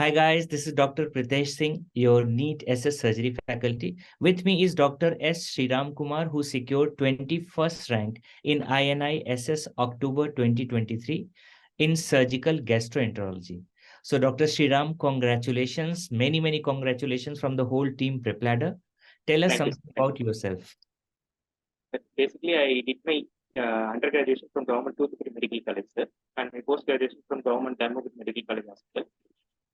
Hi guys, this is Dr. Pritesh Singh, your NEET SS surgery faculty. With me is Dr. S. Sriram Kumar, who secured 21st rank in INI-SS October 2023 in surgical gastroenterology. So Dr. Sriram, congratulations, many congratulations from the whole team PrepLadder. Tell us Thank you. something about yourself. Basically, I did my undergraduation from Government Toothpick Medical College, sir, and my post-graduation from Government Dharmabad Medical College Hospital.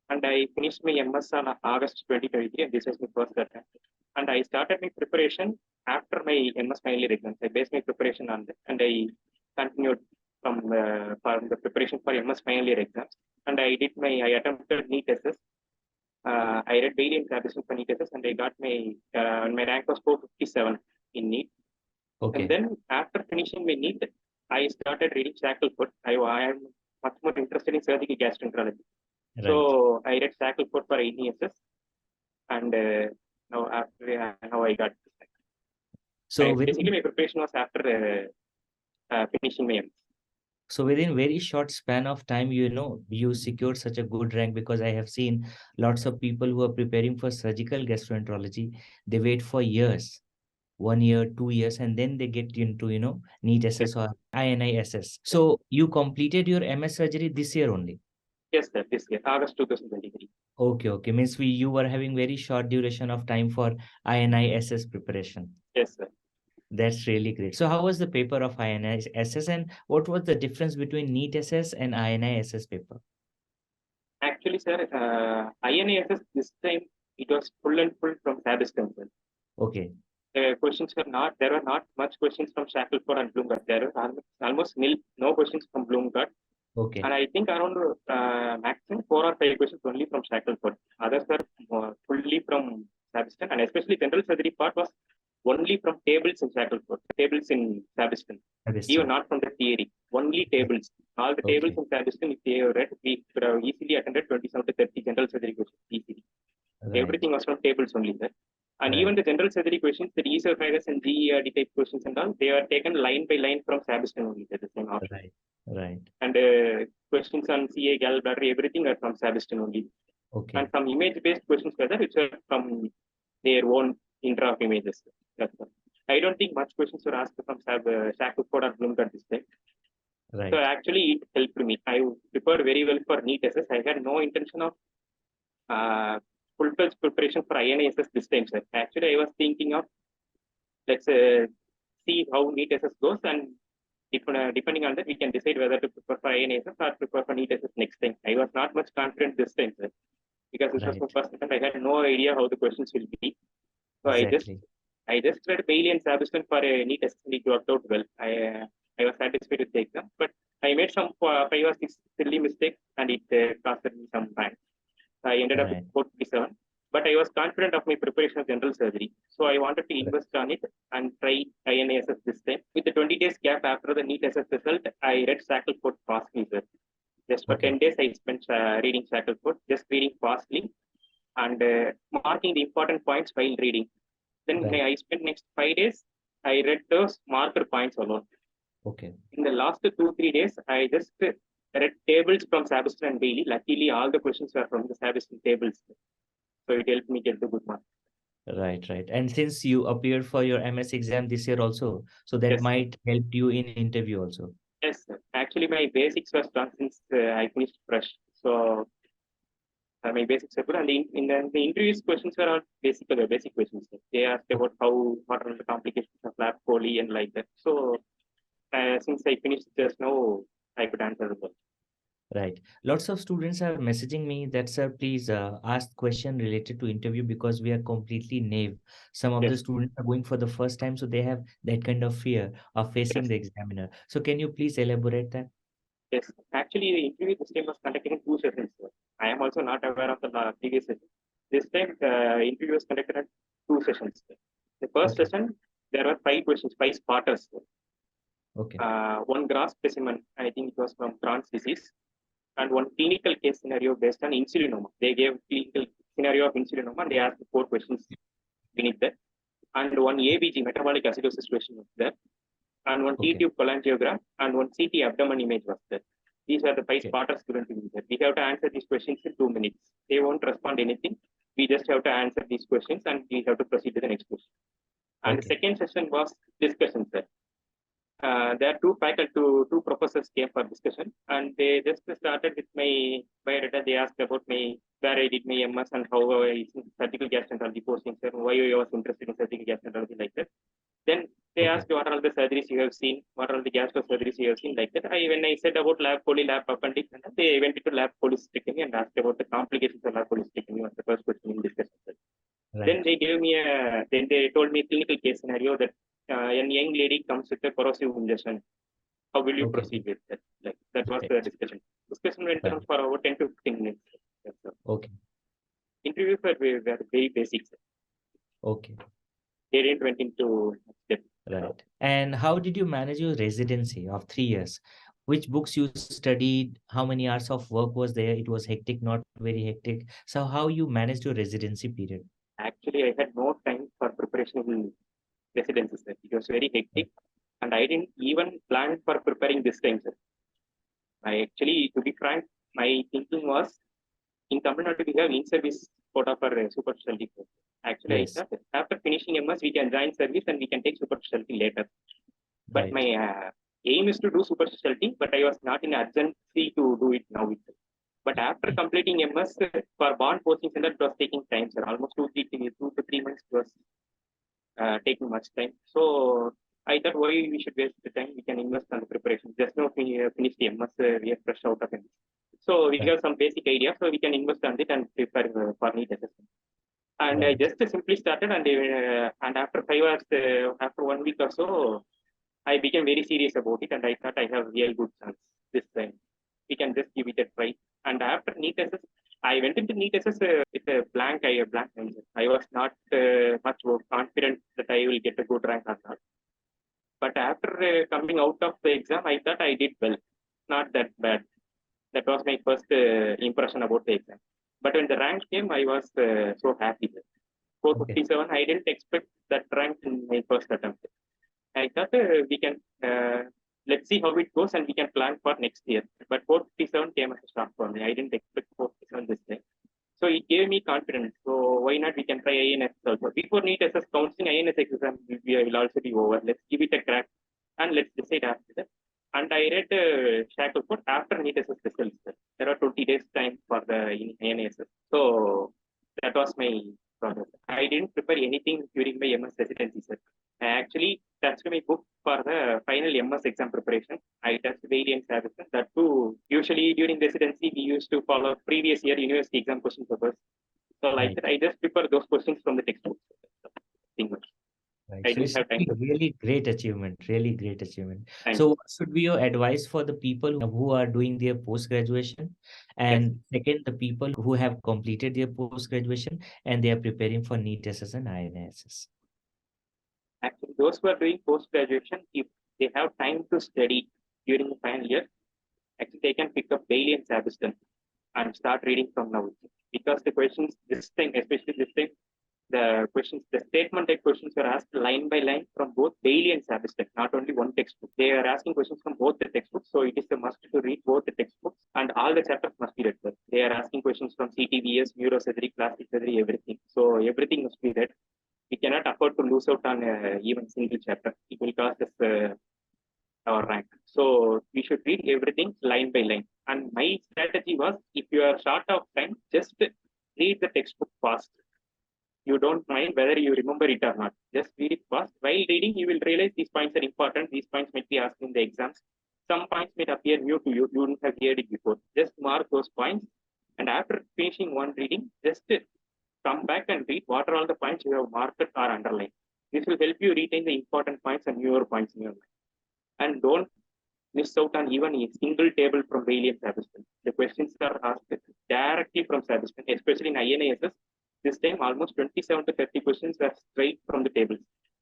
And I finished my MS on August 2023, and this was my first attempt. And I started my preparation after my MS final year exams. I based my preparation on that, and I continued from the preparation for MS final year exams. And I attempted NEET SS. I read daily and Sabison for NEET SS, and I got my rank was 457 in NEET. Okay. And then after finishing my NEET, I started reading Shackelford. I am much more interested in surgical gastroenterology. Right. So I read Shackelford for INI-SS, and now I got this. So basically my preparation was after finishing my MS. So within very short span of time, you secured such a good rank, because I have seen lots of people who are preparing for surgical gastroenterology. They wait for years, 1 year, 2 years, and then they get into, NEET SS or INI-SS. So you completed your MS surgery this year only? Yes, sir, this year, August 2023. Okay. Means you were having very short duration of time for INI-SS preparation. Yes, sir. That's really great. So how was the paper of INI-SS, and what was the difference between NEET SS and INI-SS paper? Actually, sir, INI-SS this time it was full and full from Sabiston. Okay. Questions were not, there were not much questions from Shackelford and Bloomberg. There were almost nil, no questions from Bloomberg. Okay. And I think around maximum 4 or 5 questions only from Shackelford. Others were fully from Sabiston, and especially general surgery part was only from tables in Shackelford, tables in Sabiston. Even not from the theory, only tables. All the tables in Sabiston, if they read, we could have easily attended 27 to 30 general surgery questions easily. Right. Everything was from tables only there. And even the general surgery questions, the esophagus and GERD type questions and all, they are taken line by line from Sabiston only. That is the same option. Right. And questions on CA, gallbladder, everything are from Sabiston only. Okay. And some image-based questions whether which are from their own intra of images. That's all. I don't think much questions were asked from Shackelford or Bloomberg this time. Right. So actually, it helped me. I prepared very well for NEET SS. I had no intention of full-fledged preparation for INI-SS this time, sir. Actually, I was thinking of let's see how NEET SS goes, and depending on that, we can decide whether to prepare for INI-SS or prepare for NEET SS next time. I was not much confident this time, sir, because this was my first attempt. I had no idea how the questions will be. So I just read Bailey and Sabiston for a NEET SS, and it worked out well. I was satisfied with the exam, but I made some 5 or 6 silly mistakes, and it costed me some time. I ended up with 457, but I was confident of my preparation of general surgery. So I wanted to invest on it and try INI-SS this time. With the 20 days gap after the NEET SS result, I read Shackelford fastly, sir. Just for 10 days, I spent reading Shackelford, just reading fastly and marking the important points while reading. Then I spent next 5 days, I read those marker points alone. Okay. In the last 2-3 days, I just read tables from Sabiston and Bailey. Luckily, all the questions were from the Sabiston tables. So it helped me get the good marks. Right. And since you appeared for your MS exam this year also, so that might help you in interview also. Yes, sir. Actually, my basics were strong since I finished fresh. So my basics are good. And in the interviews, questions were all basic questions. They asked about what are the complications of lab poly and like that. So since I finished just now, I could answer the question. Right. Lots of students are messaging me that, sir, please ask question related to interview, because we are completely naive. Some of the students are going for the first time, so they have that kind of fear of facing the examiner. So can you please elaborate that? Yes. Actually, the interview this time was conducted in 2 sessions. I am also not aware of the previous session. This time, the interview was conducted at 2 sessions. The first session, there were 5 questions, 5 spotters. Okay. 1 gross specimen, I think it was from Crohn's disease, and 1 clinical case scenario based on insulinoma. They gave clinical scenario of insulinoma, and they asked 4 questions beneath that. And 1 ABG, metabolic acidosis question was there. And 1 T-tube cholangiogram, and 1 CT abdomen image was there. These are the 5 Okay. spotters given to me. We have to answer these questions in 2 minutes. They won't respond anything. We just have to answer these questions and we have to proceed to the next question. And the second session was discussion, sir. There are two professors came for discussion, and they just started with my biodata. They asked about where I did my MS and how I surgical gastroenterology posting, sir, why I was interested in surgical gastroenterology, like that. Then they asked what are all the surgeries you have seen, what are all the gastro surgeries you have seen, like that. When I said about lab poly, lab appendix, they went into lab cholecystectomy and asked about the complications of lab cholecystectomy was the first question in discussion. Right. Then they gave me then they told me a clinical case scenario that a young lady comes with a corrosive injection. How will you proceed with that? Like that was the discussion. Discussion went on for over 10 to 15 minutes. Okay. Interviews were very basic. Okay. They didn't went into depth. Right. And how did you manage your residency of 3 years? Which books you studied? How many hours of work was there? It was hectic, not very hectic. So how you managed your residency period? Actually, I had no time for preparation in residency, sir. It was very hectic, and I didn't even plan for preparing this time, sir. To be frank, my thinking was in Tamil Nadu we have in-service quota for super specialty. Actually, yes. I thought after finishing MS, we can join service and we can take super specialty later. But my aim is to do super specialty, but I was not in urgency to do it now. But after completing MS for bond posting center, it was taking time, sir. Almost 2 to 3 months was taking much time. So I thought, why we should waste the time? We can invest on the preparation. Just now we finished the MS, we are fresh out of it. So we have some basic idea, so we can invest on it and prepare for NEET assessment. And I just simply started, and after 5 hours, after 1 week or so, I became very serious about it, and I thought I have real good chance this time. We can just give it a try. And after NEET SS, I went into NEET SS with a blank mind. I was not much more confident that I will get a good rank or not. But after coming out of the exam, I thought I did well, not that bad. That was my first impression about the exam. But when the rank came, I was so happy. 457, I didn't expect that rank in my first attempt. I thought we can, let's see how it goes and we can plan for next year. But 457 came as a shock for me. I didn't expect 457 this time. So it gave me confidence. So why not we can try INS also. Before NEET SS counseling, INS exam will also be over. Let's give it a crack and let's decide after that. And I read Shackleford after NEET SS results. There are 20 days time for the INI-SS. So that was my process. I didn't prepare anything during my MS residency, sir. I actually touched my book for the final MS exam preparation. I touched variance services. That too, usually during residency, we used to follow previous year university exam question papers. So like that, I just prepare those questions from the textbook. Right. So it's really great achievement, really great achievement. So what should be your advice for the people who are doing their post-graduation? And second, the people who have completed their post-graduation and they are preparing for NEET SS and INI-SS? Actually, those who are doing post-graduation, if they have time to study during the final year, actually they can pick up Bailey and Sabiston and start reading from now. Because the questions this time, especially this time, the statement type questions were asked line by line from both Bailey and Sabiston, not only one textbook. They are asking questions from both the textbooks, so it is a must to read both the textbooks, and all the chapters must be read. They are asking questions from CTVS, neurosurgery, plastic surgery, everything. So everything must be read. We cannot afford to lose out on even single chapter. It will cost us our rank. So we should read everything line by line. And my strategy was, if you are short of time, just read the textbook fast. You don't mind whether you remember it or not. Just read it fast. While reading, you will realize these points are important. These points might be asked in the exams. Some points may appear new to you. You wouldn't have heard it before. Just mark those points. And after finishing one reading, just come back and read what are all the points you have marked or underlined. This will help you retain the important points and newer points in your mind. And don't miss out on even a single table from Bailey and Sabiston. The questions are asked directly from Sabiston, especially in INI-SS. This time, almost 27 to 30 questions were straight from the tables,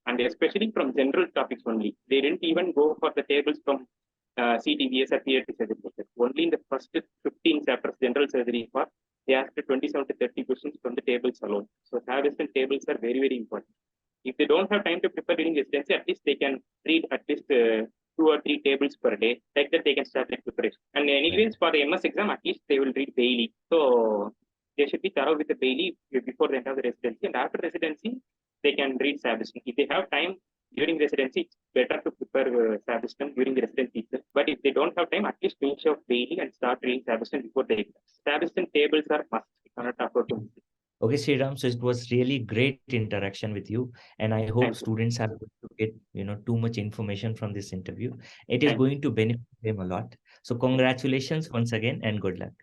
and especially from general topics only. They didn't even go for the tables from CTVS or PAT surgery. Only in the first 15 chapters, general surgery part, they asked 27 to 30 questions from the tables alone. So Sabiston tables are very, very important. If they don't have time to prepare during residency, at least they can read at least 2 2 or 3 tables per day. Like that, they can start their preparation. And anyways, for the MS exam, at least they will read daily. So they should be thorough with the daily before the end of the residency. And after residency, they can read Sabiston. If they have time during residency, it's better to prepare Sabiston during the residency. But if they don't have time, at least finish off daily and start reading Sabiston before the exam. Sabiston tables are must. We cannot afford to miss it. Okay, Sriram, so it was really great interaction with you, and I hope Thank you. students are going to get too much information from this interview. It is Thank you. going to benefit them a lot. So congratulations once again and good luck.